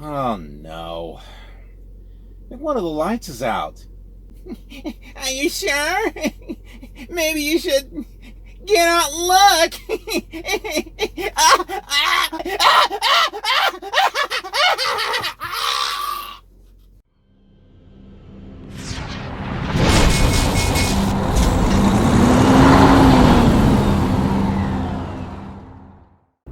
Oh no. I think one of the lights is out. Are you sure? Maybe you should get out and look.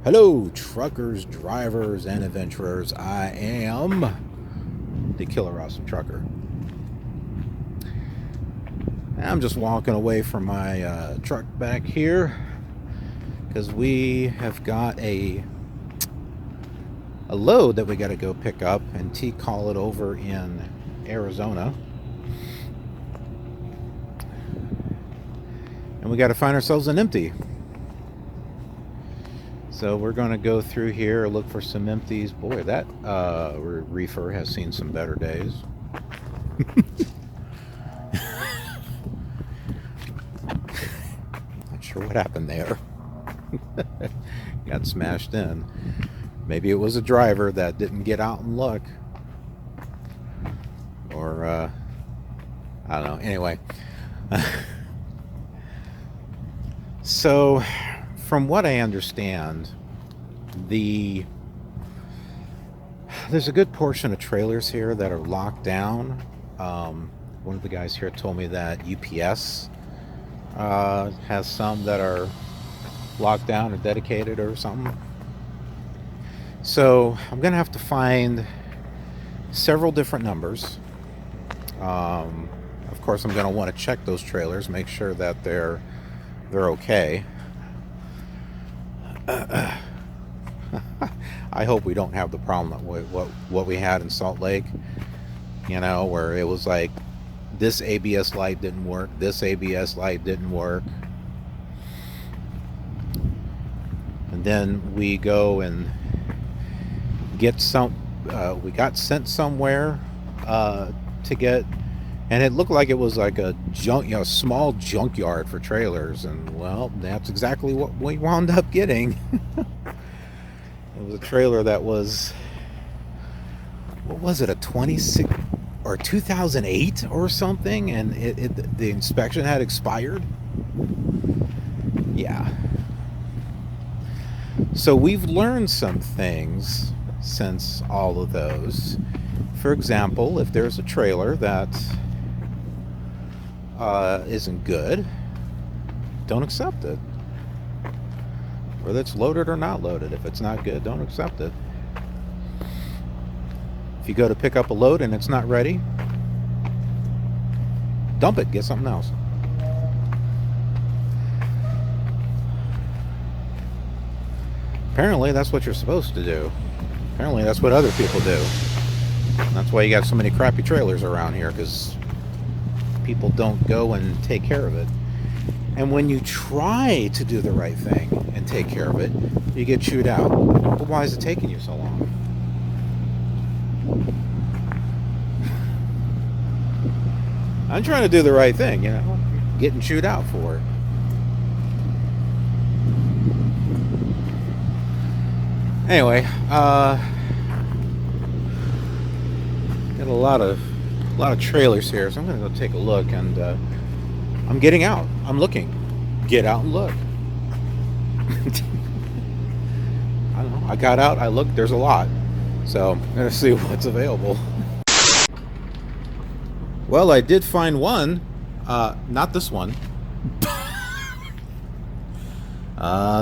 Hello, truckers, drivers, and adventurers. I am the Killer Awesome Trucker. I'm just walking away from my truck back here because we have got a load that we got to go pick up and call it over in Arizona. And we got to find ourselves an empty. So we're going to go through here, look for some empties. Boy, that reefer has seen some better days. Not sure what happened there. Got smashed in. Maybe it was a driver that didn't get out and look. Or, I don't know. Anyway. So, from what I understand, there's a good portion of trailers here that are locked down. One of the guys here told me that UPS has some that are locked down or dedicated or something. So I'm gonna have to find several different numbers. Of course, I'm gonna want to check those trailers, make sure that they're okay. I hope we don't have the problem what we had in Salt Lake, you know, where it was like this ABS light didn't work, this ABS light didn't work, and then we go and get we got sent somewhere to get, and it looked like it was like a small junkyard for trailers, and well, that's exactly what we wound up getting. It was a trailer that was, what was it, a 26 or 2008 or something, and the inspection had expired. Yeah. So we've learned some things since all of those. For example, if there's a trailer that isn't good, don't accept it. Whether it's loaded or not loaded, if it's not good, don't accept it. If you go to pick up a load and it's not ready, dump it, get something else. Apparently that's what you're supposed to do. Apparently that's what other people do. And that's why you got so many crappy trailers around here, because people don't go and take care of it. And when you try to do the right thing and take care of it, you get chewed out. Well, why is it taking you so long? I'm trying to do the right thing, you know, getting chewed out for it. Anyway, got a lot of trailers here, so I'm gonna go take a look, and I'm getting out. I'm looking. Get out and look. I don't know. I got out. I looked. There's a lot, so I'm gonna see what's available. Well, I did find one. Not this one.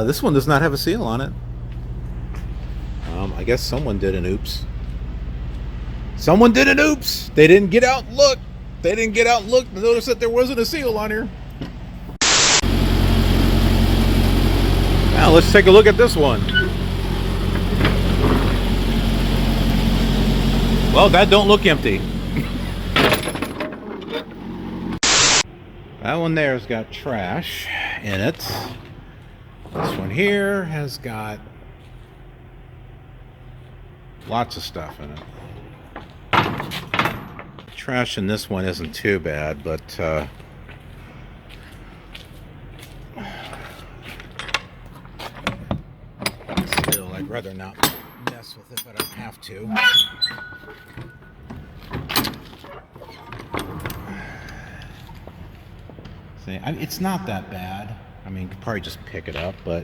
This one does not have a seal on it. I guess someone did an oops. Someone did an oops. They didn't get out and look. They didn't get out and look to notice that there wasn't a seal on here. Now let's take a look at this one. Well, that don't look empty. That one there has got trash in it. This one here has got lots of stuff in it. Trash in this one isn't too bad, but still, I'd rather not mess with it, but I don't have to. See, it's not that bad. I mean, you could probably just pick it up, but...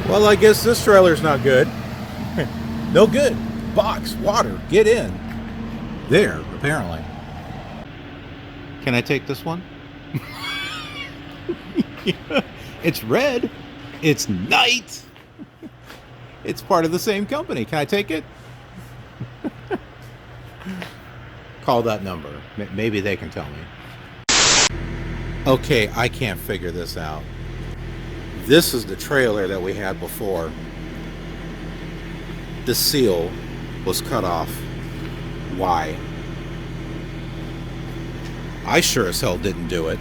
Well, I guess this trailer's not good. No good. Box, water, get in. There, apparently. Can I take this one? Yeah. It's red. It's night. It's part of the same company. Can I take it? Call that number. Maybe they can tell me. Okay, I can't figure this out. This is the trailer that we had before. The seal was cut off. Why? I sure as hell didn't do it.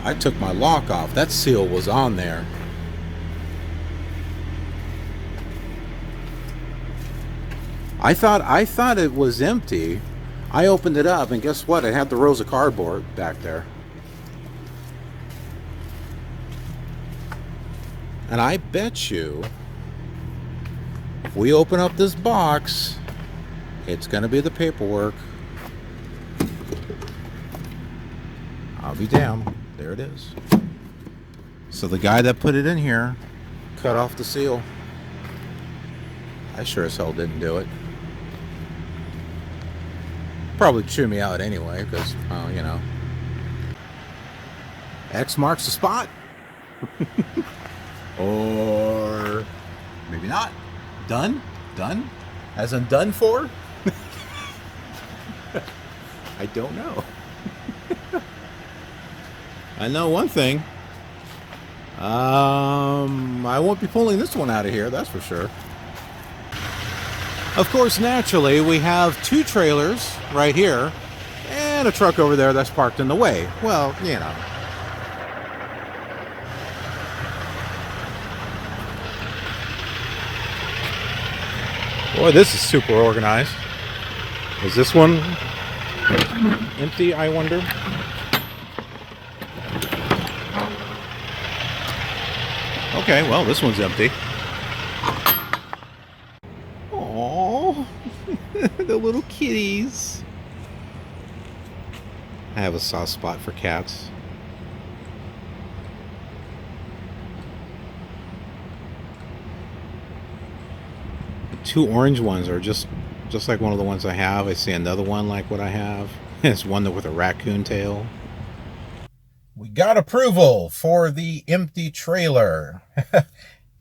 I took my lock off. That seal was on there. I thought it was empty. I opened it up and guess what? It had the rows of cardboard back there. And I bet you if we open up this box, it's going to be the paperwork. I'll be damned. There it is. So the guy that put it in here cut off the seal. I sure as hell didn't do it. Probably chew me out anyway, because, well, you know. X marks the spot. Or maybe not. Done? Done? As in done for? I don't know. I know one thing. I won't be pulling this one out of here, that's for sure. Of course, naturally, we have two trailers right here and a truck over there that's parked in the way. Well, you know. Boy, this is super organized. Is this one empty, I wonder? Okay, well, this one's empty. Aww, the little kitties. I have a soft spot for cats. The two orange ones are just like one of the ones I have. I see another one like what I have. It's one with a raccoon tail. We got approval for the empty trailer.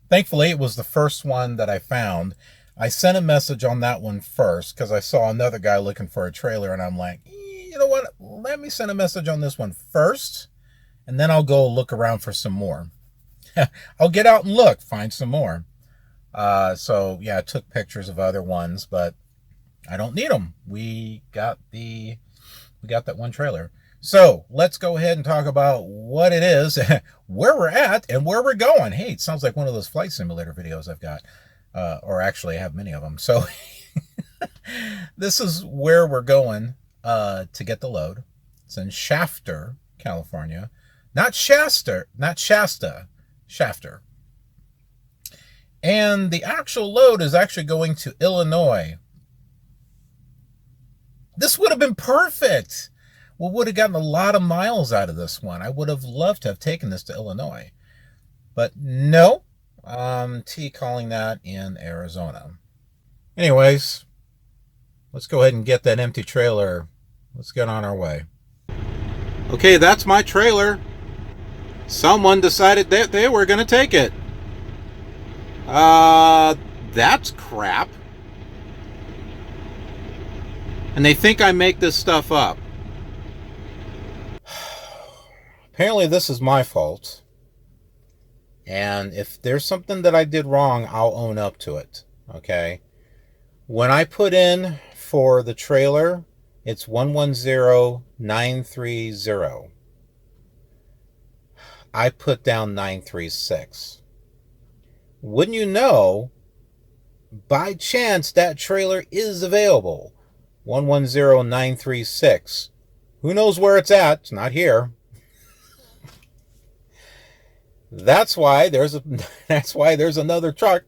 Thankfully, it was the first one that I found. I sent a message on that one first because I saw another guy looking for a trailer, and I'm like, you know what? Let me send a message on this one first, and then I'll go look around for some more. I'll get out and look, find some more. So, yeah, I took pictures of other ones, but I don't need them. We got that one trailer. So let's go ahead and talk about what it is, where we're at, and where we're going. Hey, it sounds like one of those flight simulator videos I've got, or actually I have many of them. So this is where we're going to get the load. It's in Shafter, California. Not Shasta, Shafter. And the actual load is actually going to Illinois. This would have been perfect. We would have gotten a lot of miles out of this one. I would have loved to have taken this to Illinois. But no, T calling that in Arizona. Anyways, let's go ahead and get that empty trailer. Let's get on our way. Okay, that's my trailer. Someone decided that they were going to take it. That's crap. And they think I make this stuff up. Apparently this is my fault. And if there's something that I did wrong, I'll own up to it. Okay? When I put in for the trailer, it's 110930. I put down 936. Wouldn't you know, by chance that trailer is available. 110936. Who knows where it's at? It's not here. That's why there's another truck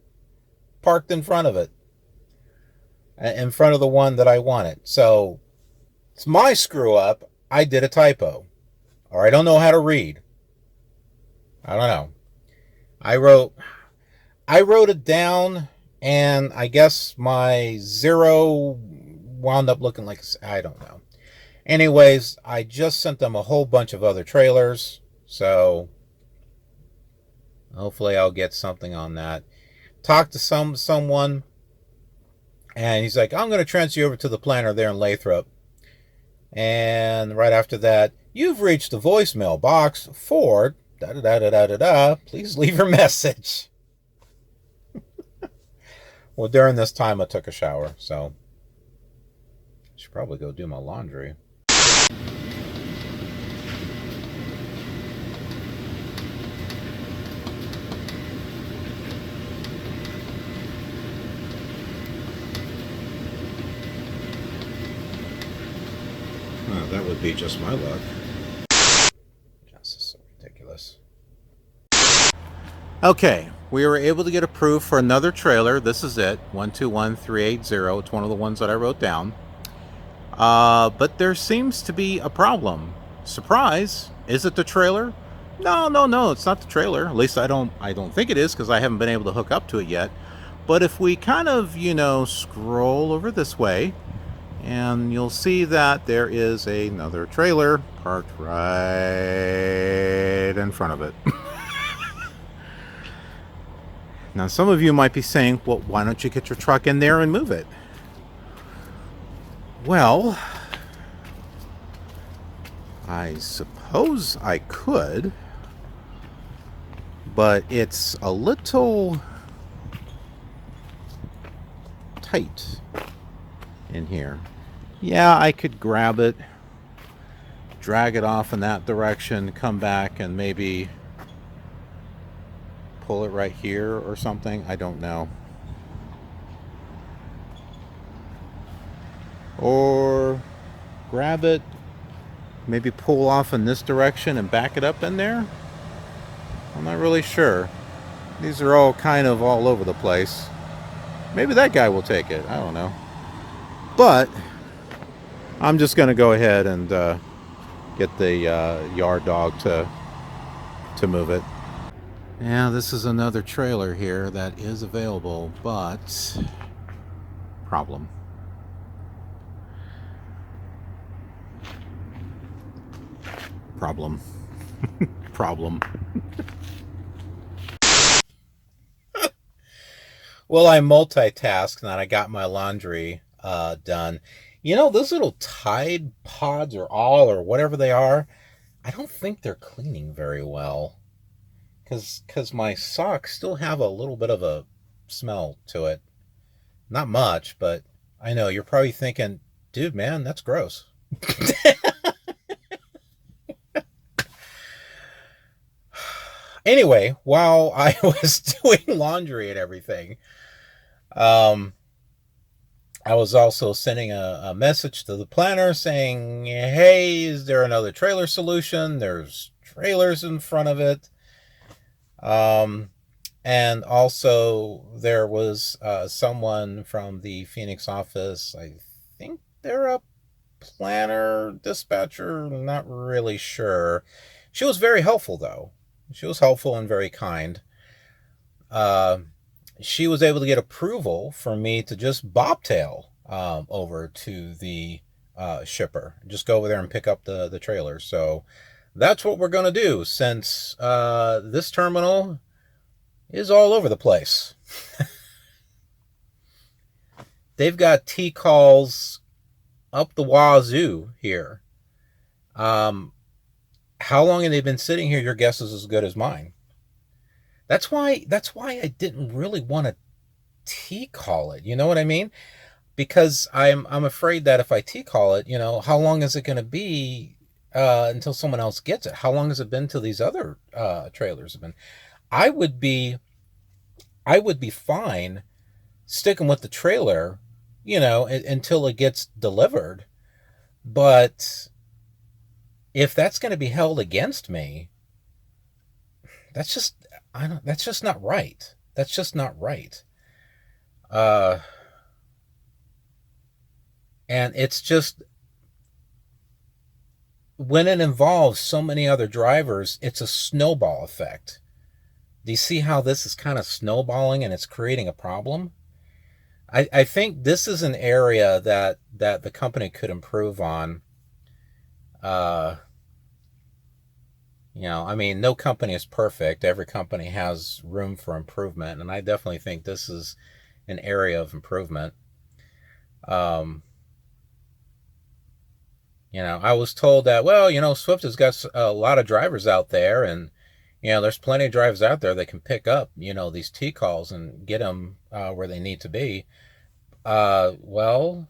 parked in front of it, in front of the one that I wanted. So it's my screw up. I did a typo, or I don't know how to read. I don't know. I wrote I wrote it down, and I guess my zero wound up looking like, I don't know. Anyways, I just sent them a whole bunch of other trailers, so hopefully I'll get something on that. Talked to someone, and he's like, I'm going to transfer you over to the planner there in Lathrop. And right after that, you've reached the voicemail box for da da da da da da. Please leave your message. Well, during this time, I took a shower, so I should probably go do my laundry. Oh, that would be just my luck. This is so ridiculous. Okay, we were able to get approved for another trailer. This is it, 121380. It's one of the ones that I wrote down. But there seems to be a problem. Surprise! Is it the trailer? No, it's not the trailer. At least I don't think it is, because I haven't been able to hook up to it yet. But if we kind of, scroll over this way, and you'll see that there is another trailer parked right in front of it. Now, some of you might be saying, well, why don't you get your truck in there and move it? Well, I suppose I could, but it's a little tight in here. Yeah, I could grab it, drag it off in that direction, come back and maybe pull it right here or something. I don't know. Or grab it, maybe pull off in this direction and back it up in there. I'm not really sure. These are all kind of all over the place. Maybe that guy will take it. I don't know. But I'm just going to go ahead and get the yard dog to move it. Yeah, this is another trailer here that is available, but problem. Problem. Well, I multitasked and I got my laundry done. Those little Tide Pods or All or whatever they are, I don't think they're cleaning very well. Because my socks still have a little bit of a smell to it. Not much, but I know you're probably thinking, dude, man, that's gross. Anyway, while I was doing laundry and everything, I was also sending a message to the planner saying, hey, is there another trailer solution? There's trailers in front of it. And also there was someone from the Phoenix office. I think they're a planner, dispatcher, not really sure. She was very helpful, though. She was helpful and very kind. She was able to get approval for me to just bobtail over to the shipper. Just go over there and pick up the trailer. So that's what we're going to do, since this terminal is all over the place. They've got T-calls up the wazoo here. How long have they been sitting here? Your guess is as good as mine. That's why I didn't really want to T-call it. You know what I mean? Because I'm afraid that if I T-call it, how long is it going to be until someone else gets it? How long has it been till these other trailers have been? I would be fine sticking with the trailer, until it gets delivered. But if that's going to be held against me, that's just, that's just not right. That's just not right. And it's just, when it involves so many other drivers, it's a snowball effect. Do you see how this is kind of snowballing and it's creating a problem? I think this is an area that the company could improve on. I mean, no company is perfect. Every company has room for improvement, and I definitely think this is an area of improvement. I was told that, well, Swift has got a lot of drivers out there, and there's plenty of drivers out there that can pick up, these T calls and get them where they need to be. Well,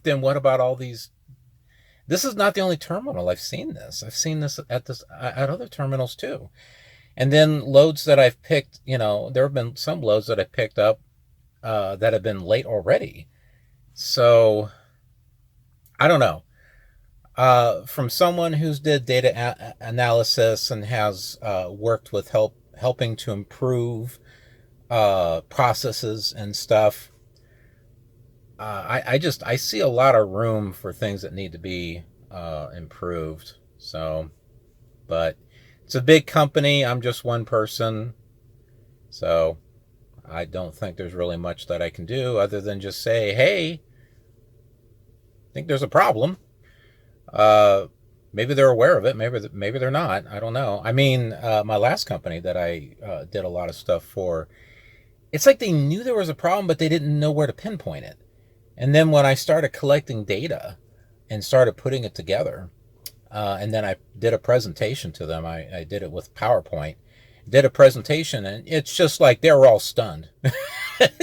then what about all these? This is not the only terminal I've seen this. I've seen this at other terminals too. And then loads that I've picked, there have been some loads that I picked up that have been late already. So I don't know. From someone who's did data analysis and has worked with helping to improve processes and stuff, I see a lot of room for things that need to be improved. So, but it's a big company. I'm just one person, so I don't think there's really much that I can do other than just say, hey, I think there's a problem. Maybe they're aware of it. Maybe they're not. I don't know. I mean, my last company that I did a lot of stuff for, it's like they knew there was a problem, but they didn't know where to pinpoint it. And then when I started collecting data and started putting it together, and then I did a presentation to them, I did it with PowerPoint, did a presentation, and it's just like they were all stunned.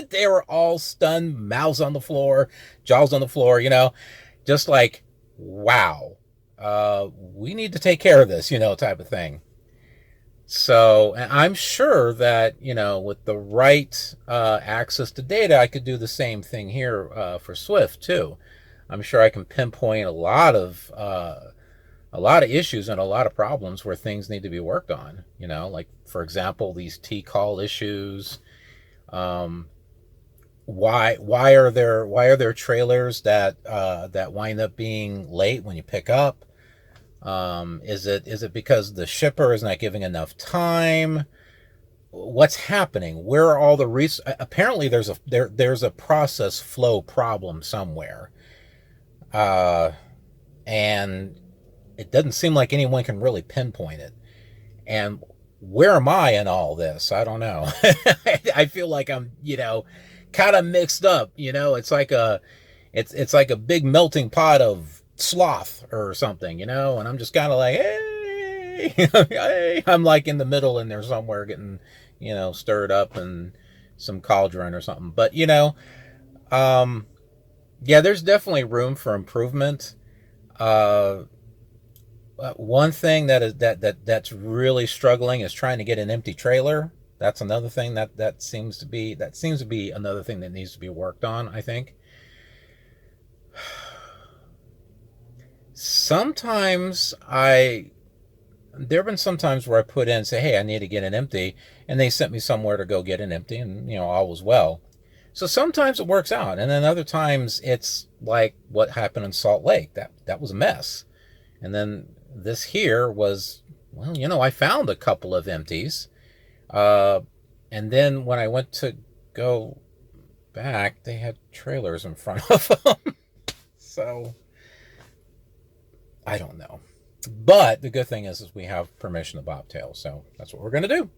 They were all stunned, mouths on the floor, jaws on the floor, just like, wow, we need to take care of this, type of thing. So, and I'm sure that, with the right access to data, I could do the same thing here for Swift too. I'm sure I can pinpoint a lot of issues and a lot of problems where things need to be worked on. Like, for example, these T-call issues. Why are there trailers that wind up being late when you pick up? Is it because the shipper is not giving enough time? What's happening? Where are all the apparently there's a process flow problem somewhere, and it doesn't seem like anyone can really pinpoint it. And where am I in all this? I don't know. I feel like I'm kind of mixed up. It's like it's like a big melting pot of sloth or something, and I'm just kind of like, hey, hey, I'm like in the middle in there somewhere getting, stirred up in some cauldron or something. But yeah, there's definitely room for improvement. One thing that's really struggling is trying to get an empty trailer. That's another thing that seems to be another thing that needs to be worked on, I think. Sometimes there have been some times where I put in, say, hey, I need to get an empty, and they sent me somewhere to go get an empty, and all was well. So sometimes it works out, and then other times it's like what happened in Salt Lake. That was a mess. And then this here was, well, I found a couple of empties, and then when I went to go back, they had trailers in front of them. So I don't know. But the good thing is we have permission to bobtail, so that's what we're going to do.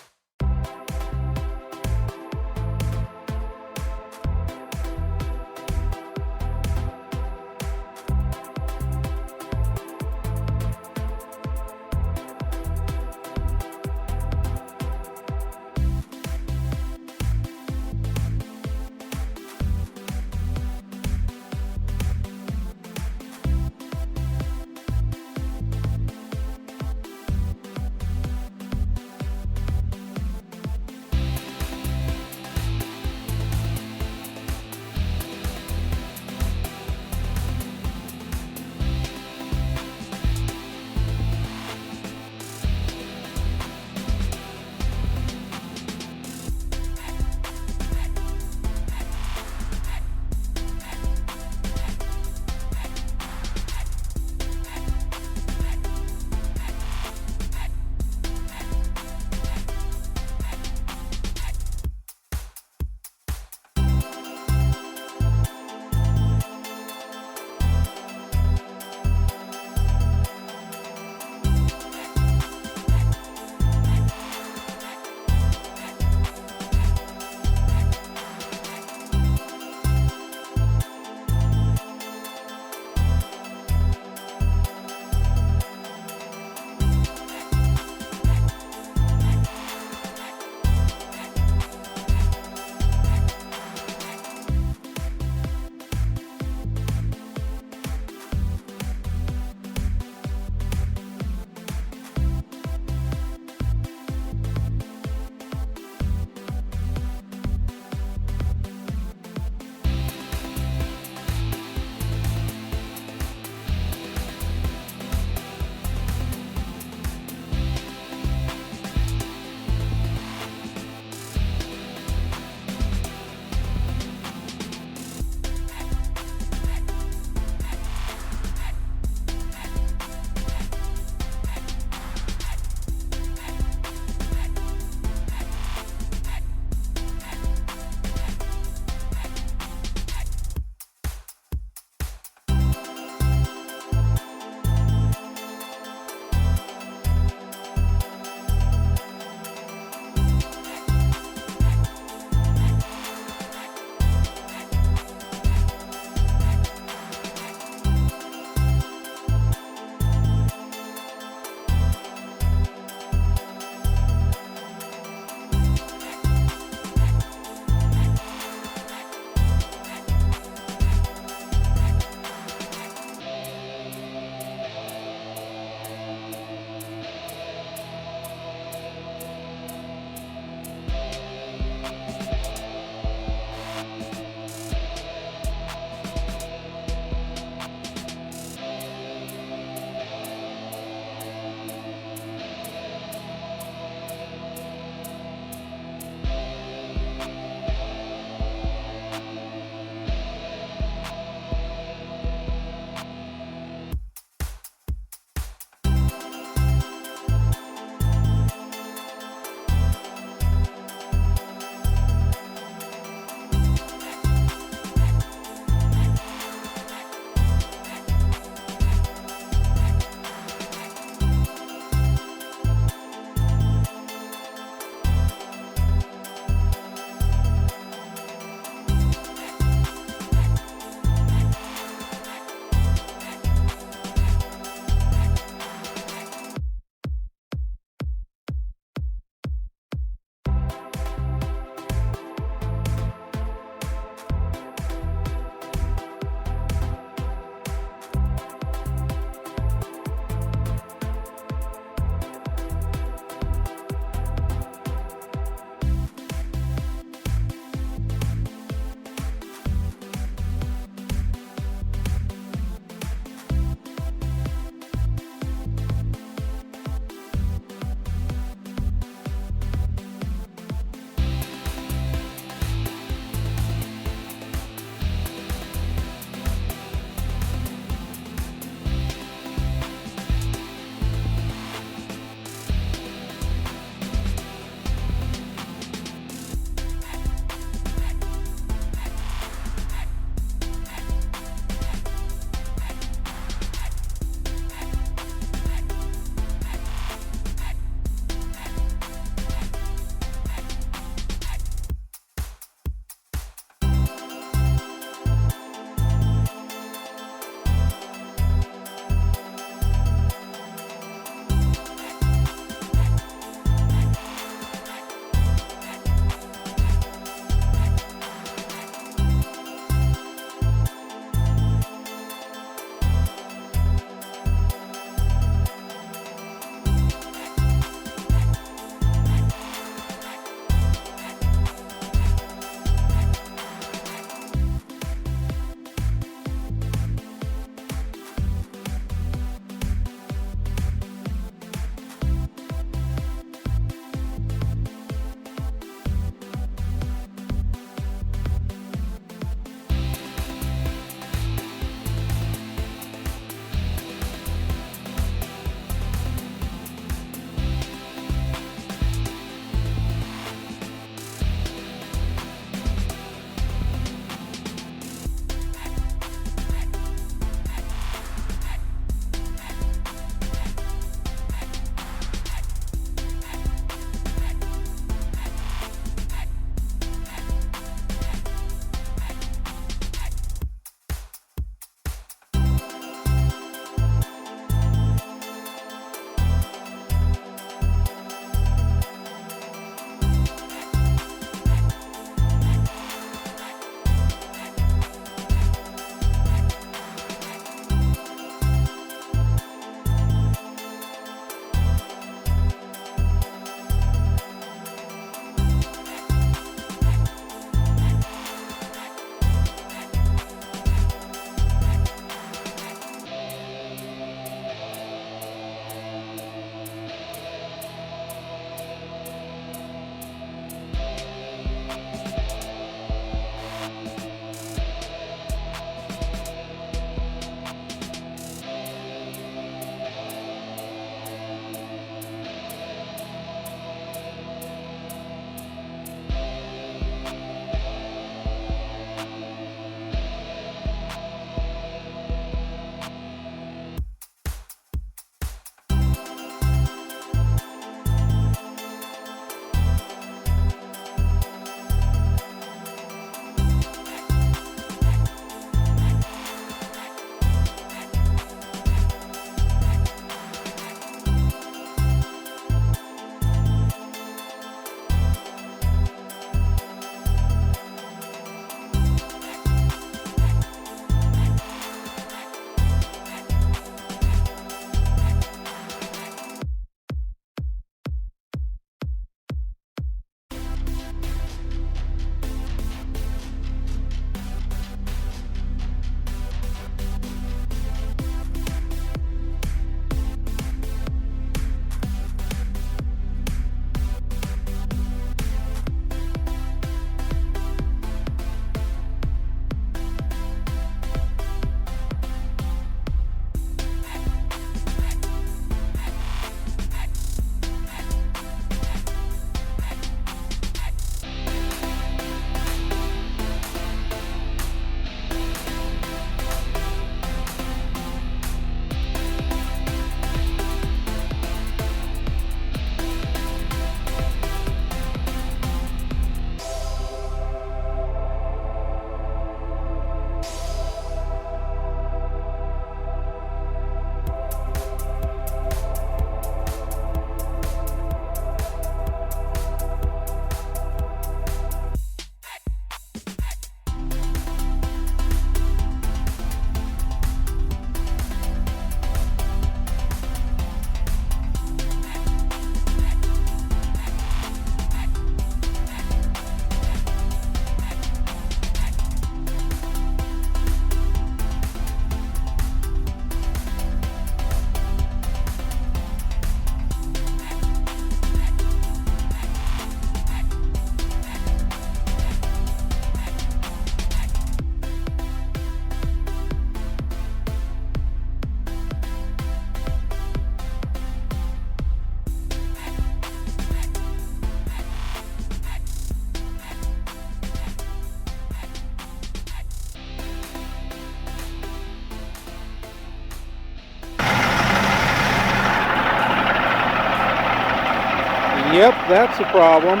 Yep, that's a problem.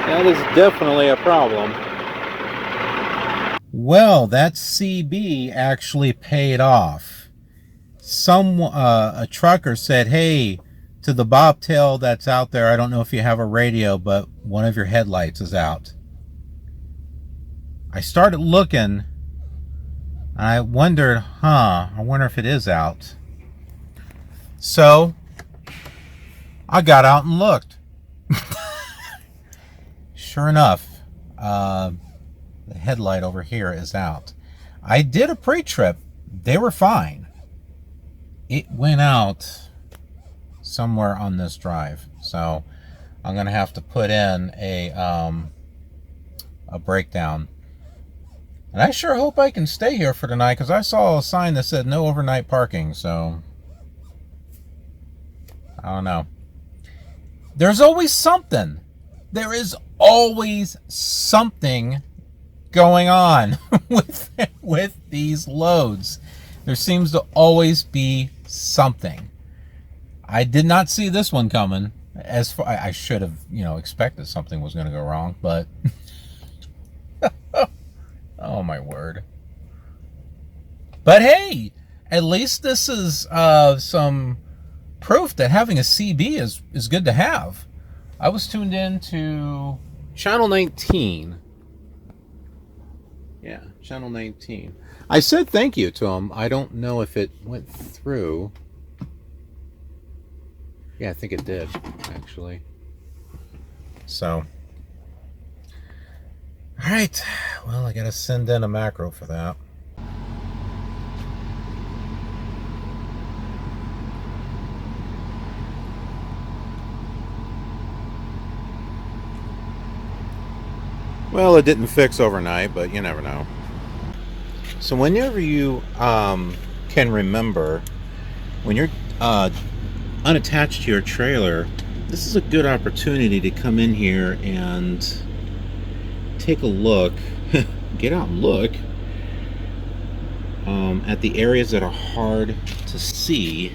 That is definitely a problem. Well, that CB actually paid off. A trucker said, hey, to the bobtail that's out there, I don't know if you have a radio, but one of your headlights is out. I started looking, and I wondered, I wonder if it is out. So I got out and looked. Sure enough, the headlight over here is out. I did a pre-trip. They were fine. It went out somewhere on this drive. So I'm going to have to put in a breakdown. And I sure hope I can stay here for tonight, because I saw a sign that said no overnight parking. So I don't know. There's always something. There is always something going on with these loads. There seems to always be something. I did not see this one coming. As far, I should have, expected something was going to go wrong, but oh my word. But hey, at least this is some proof that having a CB is good to have. I was tuned in to Channel 19. Yeah, Channel 19. I said thank you to him. I don't know if it went through. Yeah, I think it did, actually. So, all right. Well, I got to send in a macro for that. Well, it didn't fix overnight, but you never know. So whenever you can remember, when you're unattached to your trailer, this is a good opportunity to come in here and take a look, get out and look at the areas that are hard to see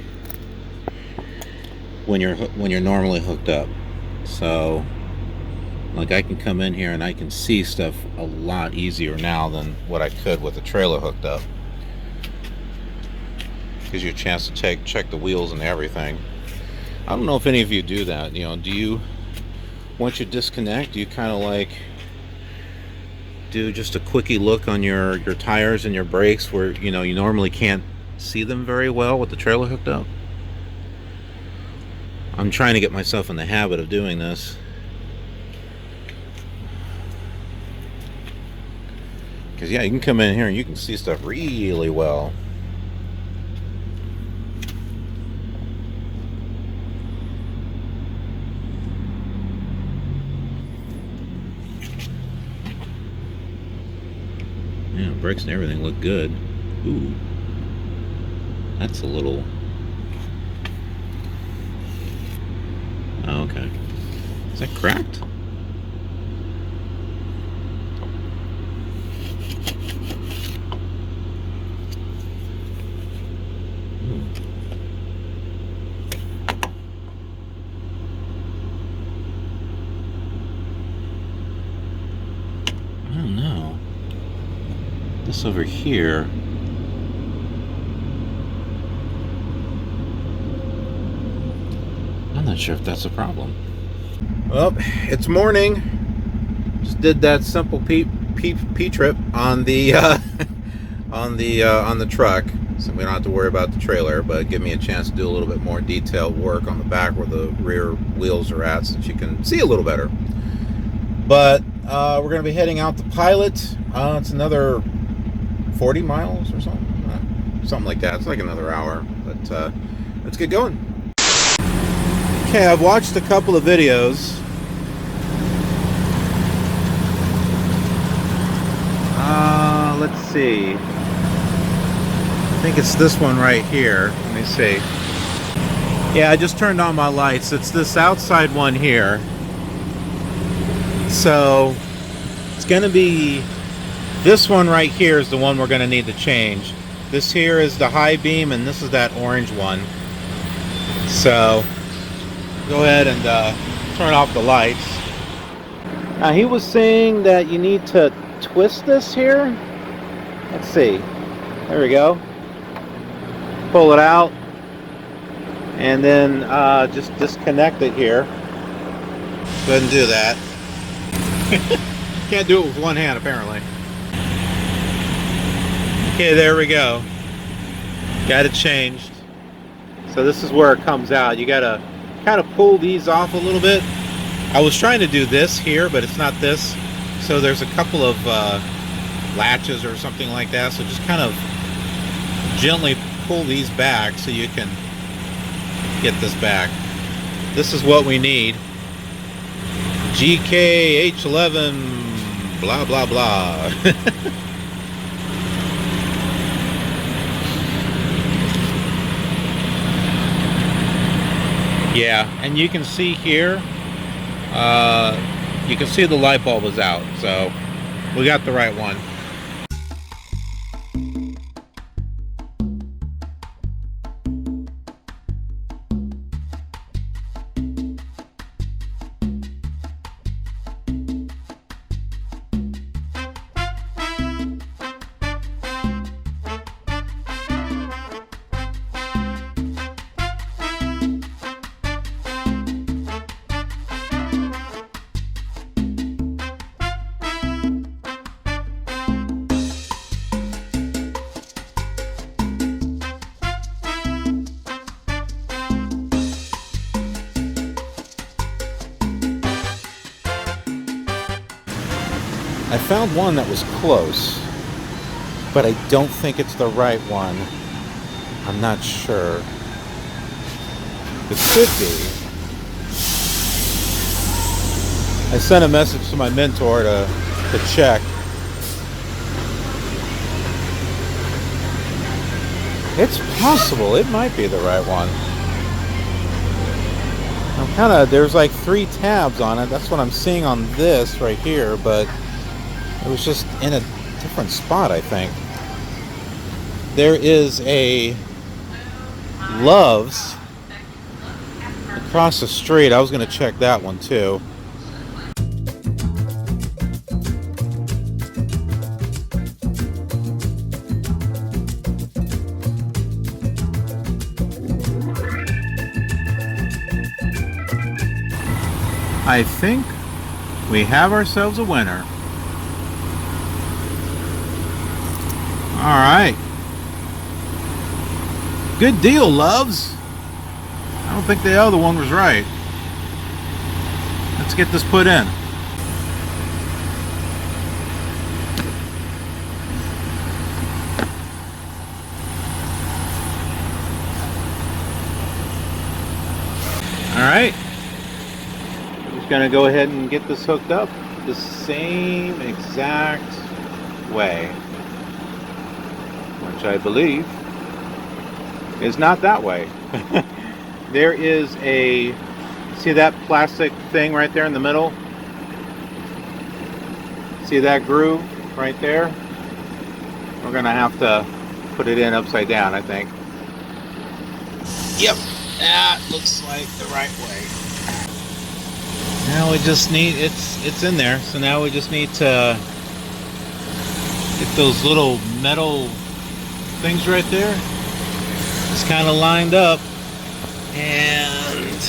when you're normally hooked up. So like I can come in here and I can see stuff a lot easier now than what I could with the trailer hooked up. Gives you a chance to check the wheels and everything. I don't know if any of you do that. Do you, once you disconnect, do you kind of like do just a quickie look on your tires and your brakes where you normally can't see them very well with the trailer hooked up? I'm trying to get myself in the habit of doing this. Because yeah, you can come in here and you can see stuff really well. Yeah, brakes and everything look good. Ooh, that's a little. Oh, okay. Is that cracked? I don't know. This over here. I'm not sure if that's a problem. Well, it's morning. Just did that simple P trip on the on the truck, so we don't have to worry about the trailer. But give me a chance to do a little bit more detailed work on the back where the rear wheels are at, so that you can see a little better. But we're going to be heading out to Pilot. It's another 40 miles or something like that. It's like another hour, but let's get going. Okay, I've watched a couple of videos. Let's see. I think it's this one right here. Let me see. Yeah, I just turned on my lights. It's this outside one here. So it's going to be this one right here is the one we're going to need to change. This here is the high beam, and this is that orange one. So go ahead and turn off the lights. Now he was saying that you need to twist this here. Let's see. There we go. Pull it out and then just disconnect it here. Go ahead and do that. Can't do it with one hand apparently. Okay, there we go. Got it changed. So this is where it comes out. You gotta kind of pull these off a little bit. I was trying to do this here, but it's not this. So there's a couple of latches or something like that. So just kind of gently pull these back so you can get this back. This is what we need. GKH11 blah blah blah. Yeah, and you can see here, you can see the light bulb is out, so we got the right one. I found one that was close, but I don't think it's the right one. I'm not sure. It could be. I sent a message to my mentor to check. It's possible. It might be the right one. I'm kind of, there's like 3 tabs on it. That's what I'm seeing on this right here, but it was just in a different spot, I think. There is a Love's across the street. I was going to check that one too. I think we have ourselves a winner. All right. Good deal, Loves. I don't think the other one was right. Let's get this put in. All right. I'm just going to go ahead and get this hooked up the same exact way, which I believe is not that way. There is a, see that plastic thing right there in the middle? See that groove right there? We're gonna have to put it in upside down, I think. Yep, that looks like the right way. Now we just need, it's in there, so now we just need to get those little metal things right there. It's kind of lined up and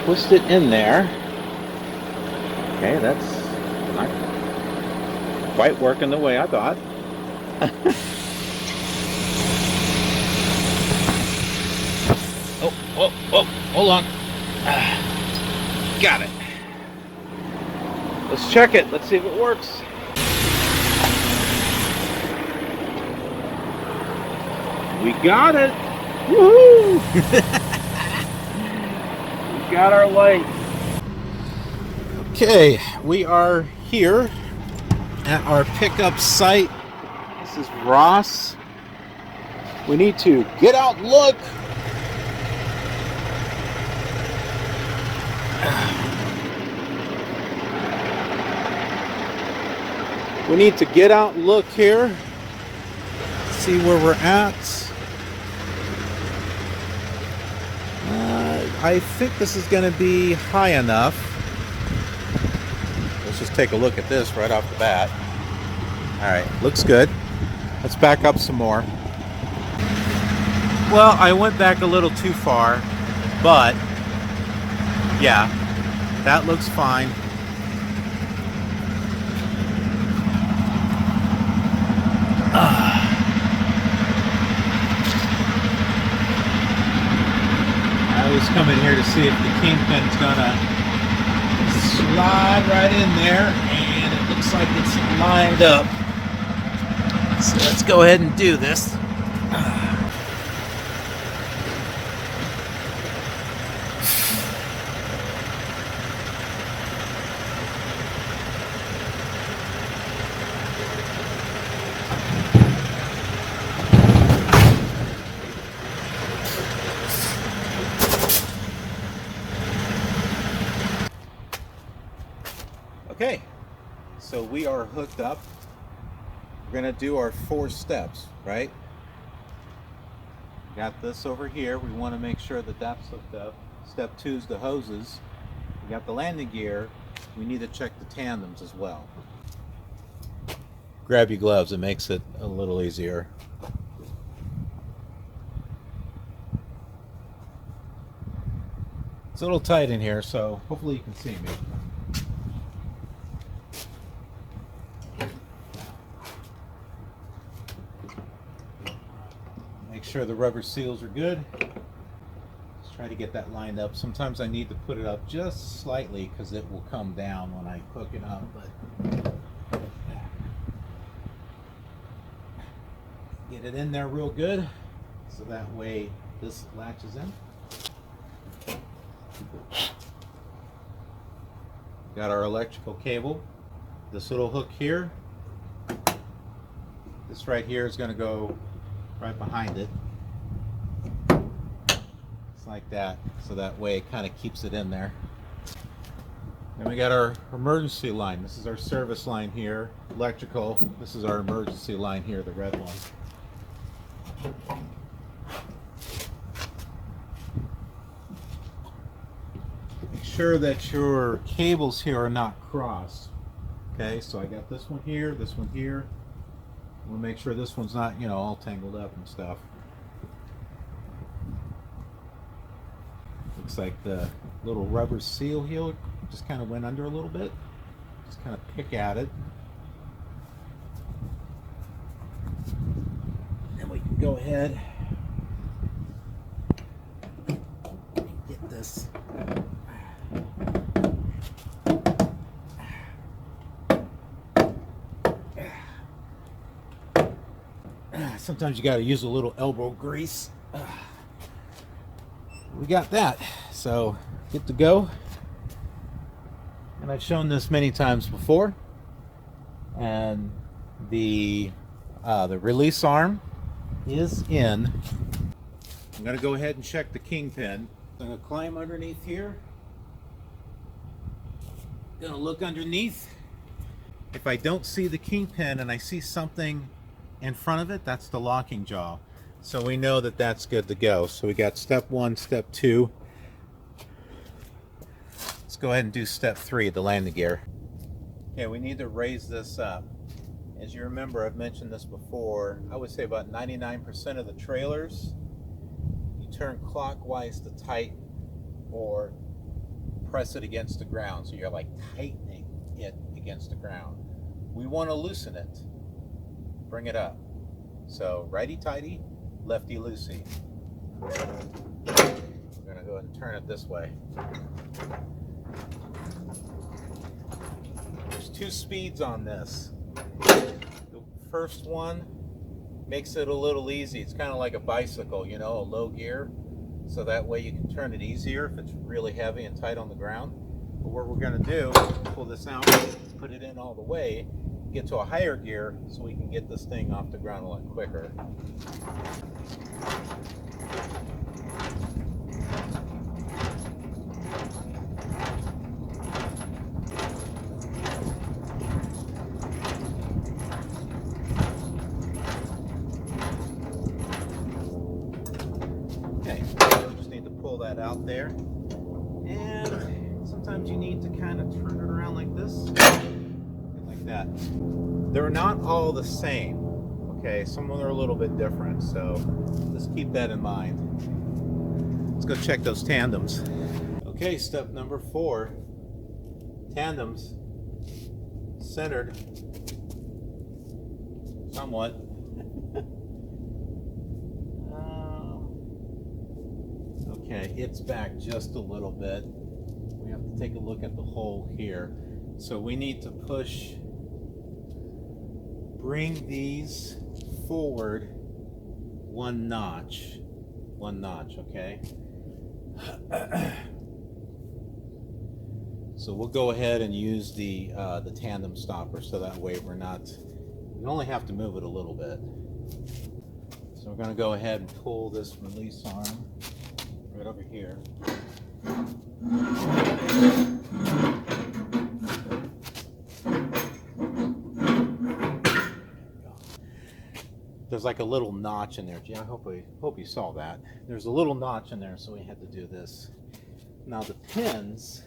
twist it in there. Okay, that's not quite working the way I thought. Oh, hold on. Got it. Let's check it. Let's see if it works. We got it. Woohoo! We got our light. Okay, we are here at our pickup site. This is Ross. We need to get out and look. We need to get out and look here. see where we're at. I think this is going to be high enough. Let's just take a look at this right off the bat. All right, looks good. Let's back up some more. Well, I went back a little too far, but yeah, that looks fine. I always come in here to see if the kingpin's gonna slide right in there, and it looks like it's lined up. So let's go ahead and do this. Okay, so we are hooked up. We're gonna do our 4 steps, right? Got this over here. We want to make sure that that's hooked up. Step 2 is the hoses. We got the landing gear. We need to check the tandems as well. Grab your gloves. It makes it a little easier. It's a little tight in here, so hopefully you can see me. Make sure the rubber seals are good. Let's try to get that lined up. Sometimes I need to put it up just slightly because it will come down when I hook it up. But get it in there real good so that way this latches in. Got our electrical cable. This little hook here. This right here is going to go right behind it. It's like that, so that way it kind of keeps it in there. Then we got our emergency line. This is our service line here, electrical. This is our emergency line here, the red one. Make sure that your cables here are not crossed. Okay, so I got this one here, this one here. We'll make sure this one's not, you know, all tangled up and stuff. Looks like the little rubber seal here just kind of went under a little bit. Just kind of pick at it. And we can go ahead and get this. Sometimes you got to use a little elbow grease. We got that, so good to go. And I've shown this many times before. And the release arm is in. I'm going to go ahead and check the kingpin. I'm going to climb underneath here. Going to look underneath. If I don't see the kingpin and I see something in front of it, that's the locking jaw. So we know that that's good to go. So we got step 1, step 2. Let's go ahead and do step 3, the landing gear. Okay, we need to raise this up. As you remember, I've mentioned this before, I would say about 99% of the trailers, you turn clockwise to tighten or press it against the ground. So you're like tightening it against the ground. We want to loosen it. Bring it up. So righty-tighty, lefty-loosey. We're going to go ahead and turn it this way. There's 2 speeds on this. The first one makes it a little easy. It's kind of like a bicycle, you know, a low gear. So that way you can turn it easier if it's really heavy and tight on the ground. But what we're going to do, pull this out, put it in all the way, get to a higher gear so we can get this thing off the ground a lot quicker. out there. And sometimes you need to kind of turn it around like this, like that. They're not all the same, okay? Some of them are a little bit different, so just keep that in mind. Let's go check those tandems. Okay, step number 4. Tandems centered somewhat. Okay, it's back just a little bit. We have to take a look at the hole here. So we need to bring these forward one notch, okay? So we'll go ahead and use the tandem stopper, so that way we only have to move it a little bit. So we're going to go ahead and pull this release arm right over here. There's like a little notch in there. Gee, I hope you saw that. There's a little notch in there, so we had to do this. Now the pins,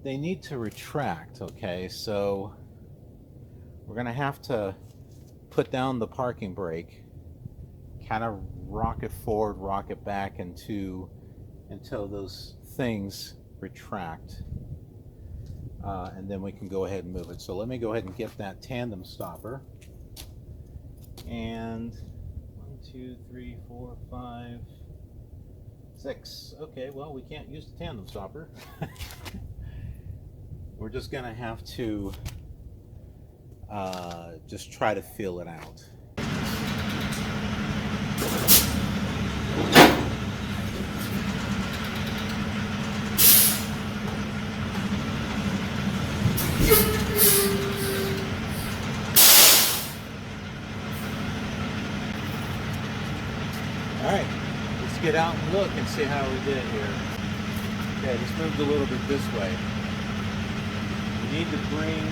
they need to retract, okay? So we're gonna have to put down the parking brake, kind of rock it forward, rock it back until those things retract. And then we can go ahead and move it. So let me go ahead and get that tandem stopper. And 1, 2, 3, 4, 5, 6. Okay, well, we can't use the tandem stopper. We're just gonna have to just try to feel it out. Alright, let's get out and look and see how we did here. Okay, just moved a little bit this way. We need to bring,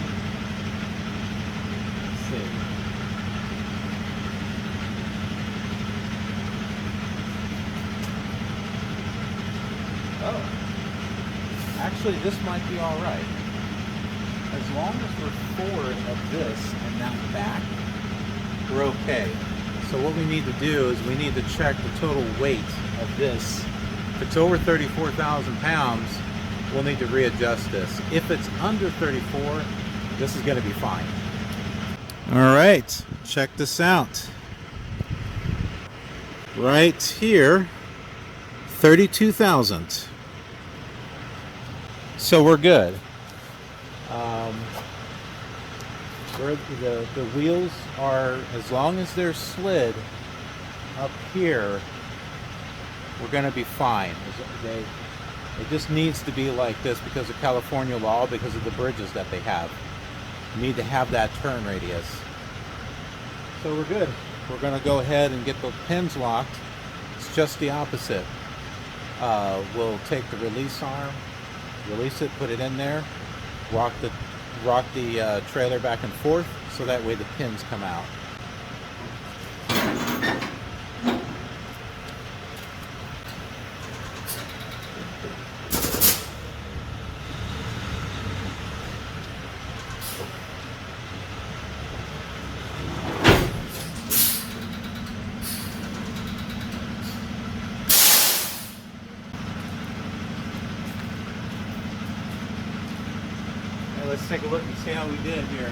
let's see. Oh, actually this might be alright. As long as we're forward of this and not back, we're okay. So what we need to do is we need to check the total weight of this. If it's over 34,000 pounds, we'll need to readjust this. If it's under 34, this is going to be fine. All right, check this out. Right here, 32,000. So we're good. The wheels are, as long as they're slid up here, we're going to be fine. It just needs to be like this because of California law, because of the bridges that they have. You need to have that turn radius. So we're good. We're going to go ahead and get the pins locked. It's just the opposite. We'll take the release arm, release it, put it in there, rock the trailer back and forth, so that way the pins come out. Let's take a look and see how we did here.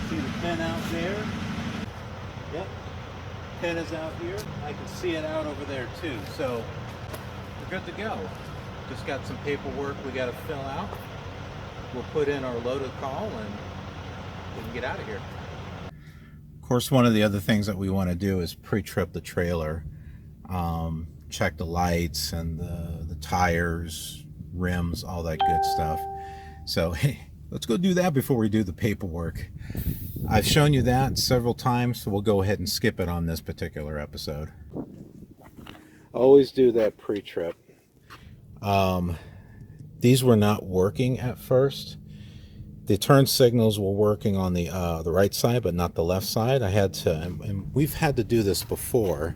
See the pin out there? Yep. Pin is out here. I can see it out over there too. So we're good to go. Just got some paperwork we got to fill out. We'll put in our loaded call and we can get out of here. Of course, one of the other things that we want to do is pre-trip the trailer. Check the lights and the tires, rims, all that good stuff. So hey, let's go do that before we do the paperwork. I've shown you that several times, so we'll go ahead and skip it on this particular episode. Always do that pre-trip. These were not working at first. The turn signals were working on the right side, but not the left side. I had to, and we've had to do this before.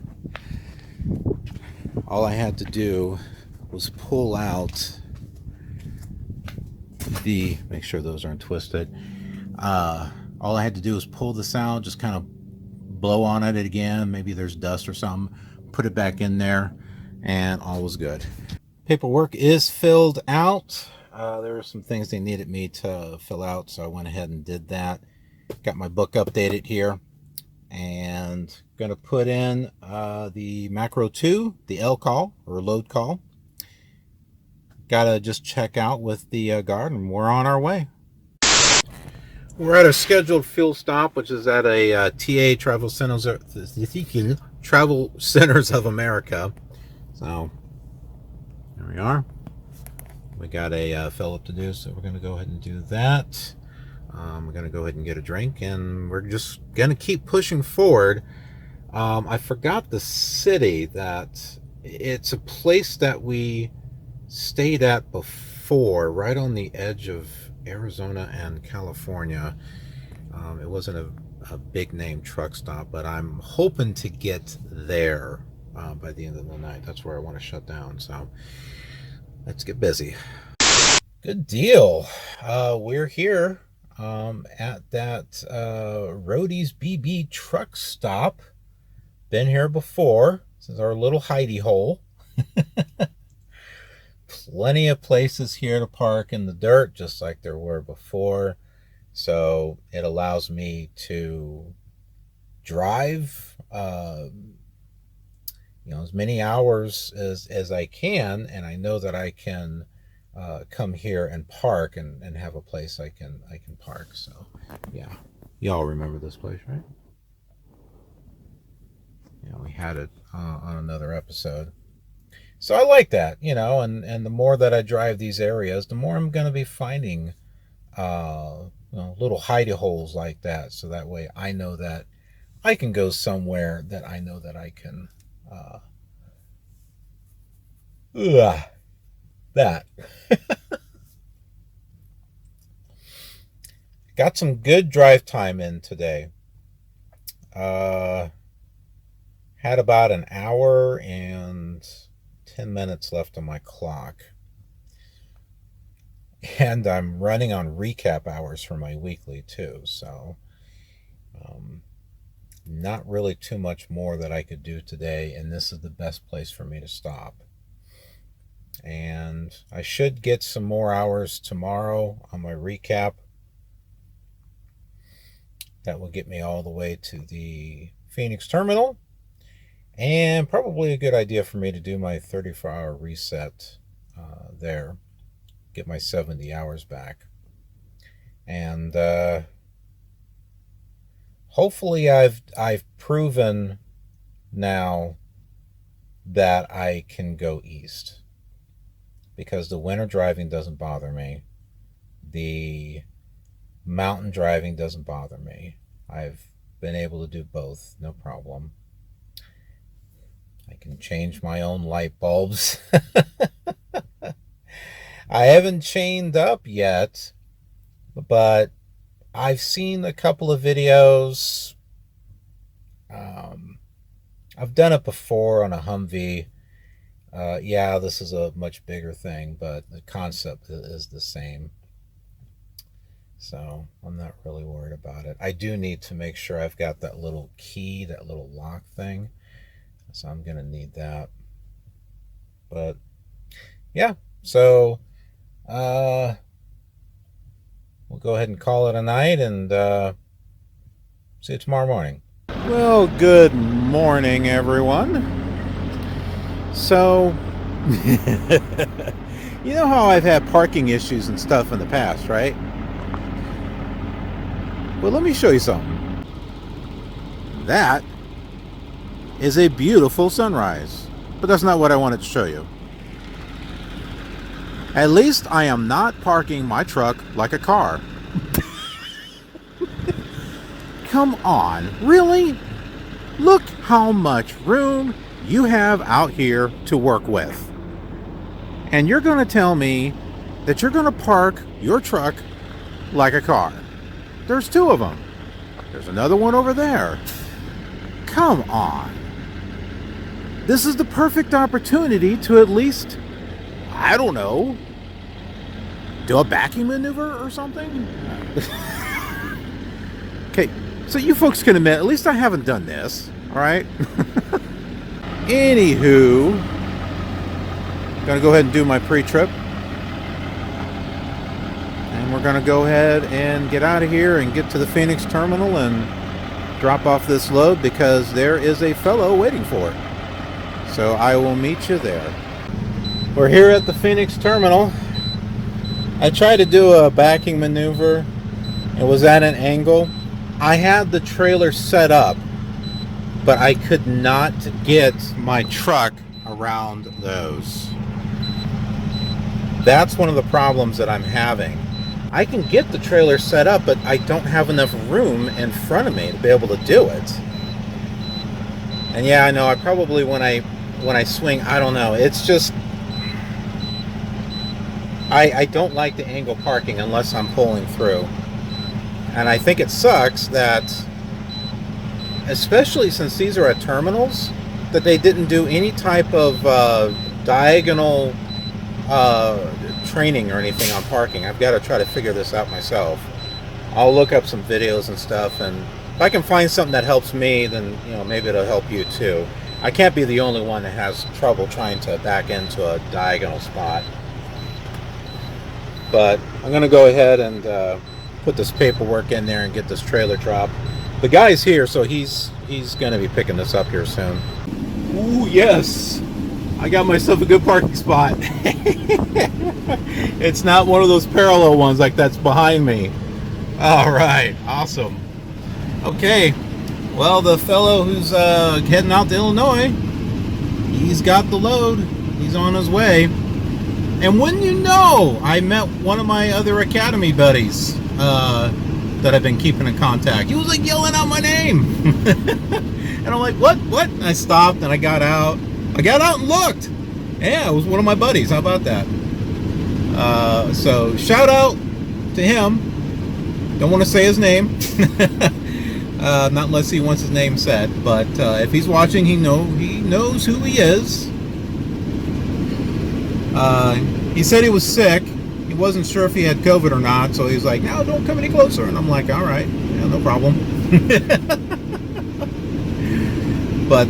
all I had to do was pull out the, make sure those aren't twisted. All I had to do was pull this out, just kind of blow on it again. Maybe there's dust or something. Put it back in there, and all was good. Paperwork is filled out. There were some things they needed me to fill out, so I went ahead and did that. Got my book updated here, and going to put in the macro 2, the L call or load call. Gotta just check out with the guard, and we're on our way. We're at a scheduled fuel stop, which is at a TA Travel Centers of America. So there we are. We got a fill up to do, so we're going to go ahead and do that. We're going to go ahead and get a drink, and we're just going to keep pushing forward. I forgot the city. That it's a place that we stayed at before, right on the edge of Arizona and California. It wasn't a big name truck stop, but I'm hoping to get there by the end of the night. That's where I want to shut down. So let's get busy. Good deal. We're here at that Roadie's BB truck stop. Been here before. This is our little Hidey Hole. Plenty of places here to park in the dirt, just like there were before. So it allows me to drive as many hours as I can, and I know that I can come here and park and have a place I can park. So yeah, y'all remember this place, right? Yeah, we had it on another episode. So I like that, and the more that I drive these areas, the more I'm going to be finding little hidey holes like that. So that way I know that I can go somewhere that I know that I can that. Got some good drive time in today. Had about an hour and 10 minutes left on my clock. And I'm running on recap hours for my weekly too. So not really too much more that I could do today. And this is the best place for me to stop. And I should get some more hours tomorrow on my recap. That will get me all the way to the Phoenix terminal. And probably a good idea for me to do my 34-hour reset there. Get my 70 hours back. And hopefully I've proven now that I can go east. Because the winter driving doesn't bother me. The mountain driving doesn't bother me. I've been able to do both, no problem. I can change my own light bulbs. I haven't chained up yet, but I've seen a couple of videos. I've done it before on a Humvee. Yeah, this is a much bigger thing, but the concept is the same. So I'm not really worried about it. I do need to make sure I've got that little key, that little lock thing. So I'm going to need that. But yeah, so we'll go ahead and call it a night, and see you tomorrow morning. Well, good morning, everyone. So, you know how I've had parking issues and stuff in the past, right? Well, let me show you something. That is a beautiful sunrise, but that's not what I wanted to show you. At least I am not parking my truck like a car. Come on, really? Look how much room you have out here to work with. And you're going to tell me that you're going to park your truck like a car. There's two of them. There's another one over there. Come on. this is the perfect opportunity to at least, I don't know, do a backing maneuver or something. Okay, so you folks can admit, at least I haven't done this, all right? Anywho, gonna go ahead and do my pre-trip. And we're gonna go ahead and get out of here and get to the Phoenix terminal and drop off this load because there is a fellow waiting for it. So I will meet you there. We're here at the Phoenix terminal. I tried to do a backing maneuver. It was at an angle. I had the trailer set up, but I could not get my truck around those. That's one of the problems that I'm having. I can get the trailer set up, but I don't have enough room in front of me to be able to do it. And yeah, I know, I probably, when I swing, I don't know, it's just, I don't like the angle parking unless I'm pulling through. And I think it sucks that, especially since these are at terminals, that they didn't do any type of diagonal training or anything on parking. I've got to try to figure this out myself. I'll look up some videos and stuff, and if I can find something that helps me, then maybe it'll help you too. I can't be the only one that has trouble trying to back into a diagonal spot. But I'm going to go ahead and put this paperwork in there and get this trailer dropped. The guy's here, so he's going to be picking this up here soon. Ooh, yes! I got myself a good parking spot. It's not one of those parallel ones like that's behind me. All right, awesome. Okay, well, the fellow who's heading out to Illinois, he's got the load. He's on his way. And wouldn't you know, I met one of my other Academy buddies that I've been keeping in contact. He was like yelling out my name. And I'm like, what? And I stopped and I got out. And looked. Yeah, it was one of my buddies. How about that? So shout out to him. Don't want to say his name. Not unless he wants his name said. But if he's watching, he knows who he is. He said he was sick. He wasn't sure if he had COVID or not, so he's like, no, don't come any closer. And I'm like, all right, yeah, no problem. But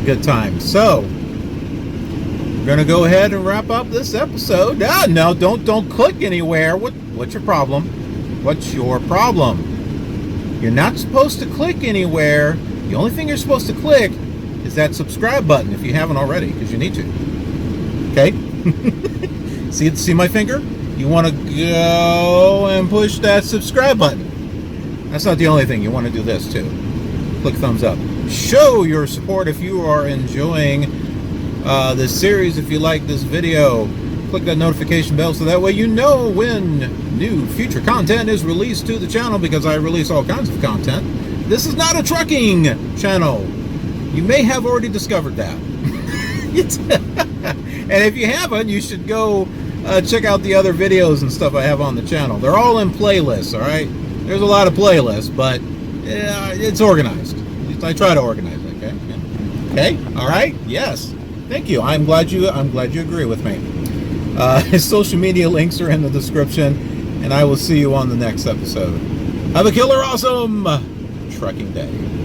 good time. So we're gonna go ahead and wrap up this episode. No, don't click anywhere. What's your problem? What's your problem? You're not supposed to click anywhere. The only thing you're supposed to click is that subscribe button if you haven't already, because you need to. Okay? See my finger? You want to go and push that subscribe button. That's not the only thing. You want to do this too. Click thumbs up. Show your support if you are enjoying this series. If you like this video, click that notification bell so that way you know when new future content is released to the channel, because I release all kinds of content. This is not a trucking channel. You may have already discovered that. And if you haven't, you should go check out the other videos and stuff I have on the channel. They're all in playlists, all right? There's a lot of playlists, but it's organized. At least I try to organize it, okay? Yeah. Okay, all right, yes. Thank you. I'm glad you agree with me. His social media links are in the description, and I will see you on the next episode. Have a killer awesome trucking day.